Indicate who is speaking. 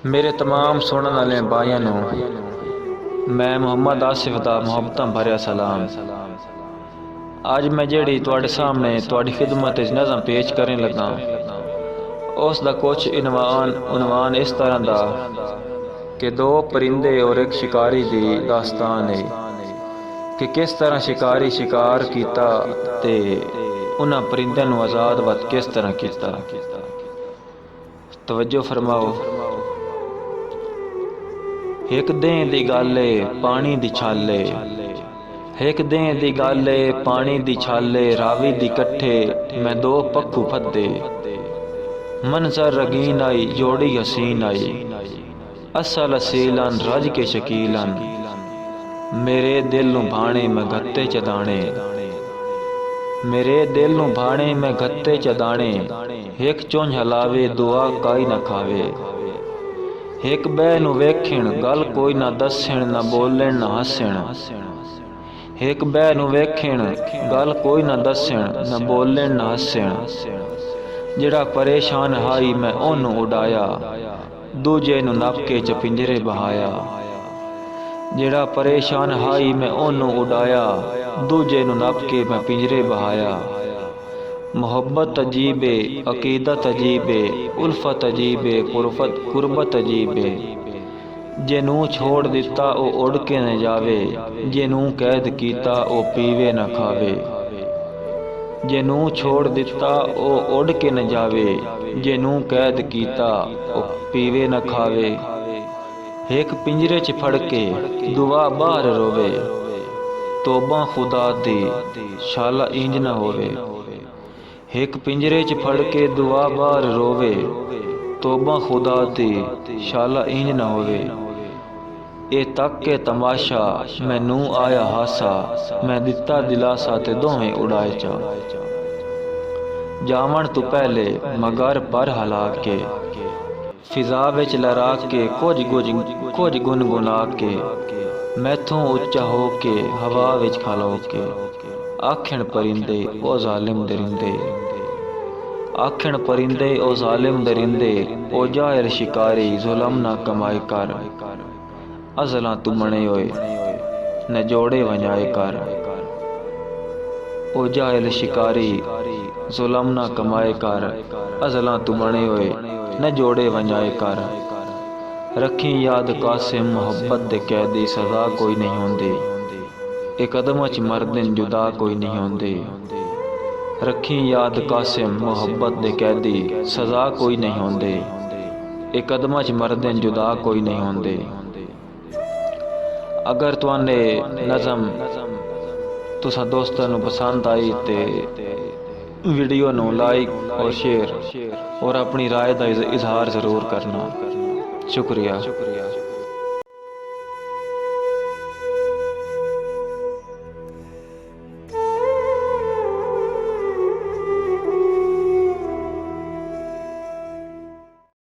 Speaker 1: मेरे तमाम सुनने वाले भाइयों नूं मैं मुहम्मद आसिफ दा मुहब्बतां भरिया सलाम। अज मैं जिहड़ी तुहाडे सामने तुहाडी खिदमत विच नज़म पेश करन लगा उस दा कुछ उनवान इस तरह दा कि दो परिंदे और एक शिकारी दी दास्तान है कि किस तरह शिकारी शिकार कीता ते उन्हां परिंदे नूं आज़ाद वत किस तरह कीता। तवज्जो फरमाओ। एक दें दी गल ए पानी दी छाले, एक दें दी गल ए पानी दी छाले, रावी दी कट्ठे मैं दो पक्खू फद्दे। मंजर रंगीन आई जोड़ी हसीन आई, असल असीलन रज के शकीलन, मेरे दिल नूं भाणे मैं गत्ते च दाणे, मेरे दिल नूं भाणे मैं गत्ते च दाणे। एक चुंझ हलावे दुआ काई न खावे, एक बह नूं वेखण गल कोई ना दसण, ना बोलण ना हसण। एक बह नूं वेखण गल कोई ना दसण, ना बोलण ना हसण। जिहड़ा परेशान हाई मैं ओनू उड़ाया, दूजे नूं नप के च पिंजरे बहाया। जिहड़ा परेशान हाई मैं ओनू उड़ाया, दूजे नूं नप के मैं पिंजरे बहाया। मोहब्बत अजीब है, अकीदत अजीब है, उल्फत अजीब है, कुर्बत अजीब है। जिनू छोड़ दिता ओ उड़ के न जावे, जिनू कैद कीता ओ पीवे न खावे। जिनू छोड़ दिता ओ उड़ के न जावे, जिनू कैद कीता ओ पीवे न खावे। एक पिंजरे च फड़ के दुआ बाहर रोवे, तोबा खुदा दी शाला इंज न होवे। एक पिंजरे च फड़ के दुआ बाहर रोवे, तोबा खुदा दी शाला इंज न होवे। ए तक के तमाशा मैनू आया हासा, मैं दिता दिलासा ते दोवें उड़ाए चा। जावण तू पहले मगर पर हला के, फिजा विच लहरा के कुछ गुनगुना के, मैथों उच्चा हो के हवा विच खलो के। आखण परिंदे ओ जालिम दरिंदे, आखण परिंदे ओ जालिम दरिंदे, ओ जाहिर शिकारी जुलम ना कमाए कर। अज़लां तू बणे होए न जोड़े वंजाए कर, ओ जाहिल शिकारी जुलम ना कमाए कर। अज़लां तू बणे होए न जोड़े वंजाए कर। रखी याद कासिम मुहब्बत दे कैदी, सज़ा कोई नहीं होंदी, ए कदम च मरदन जुदा कोई नहीं होंदे। रखी याद कासिम मुहब्बत दे कैदी, सज़ा कोई नहीं होंदे, ए कदम च मरदन जुदा कोई नहीं होंदे। अगर तुहाने नज़म तुसां दोस्तां नूं पसंद आई ते वीडियो नूं लाइक और शेयर और अपनी राय का इजहार ज़रूर करना। शुक्रिया।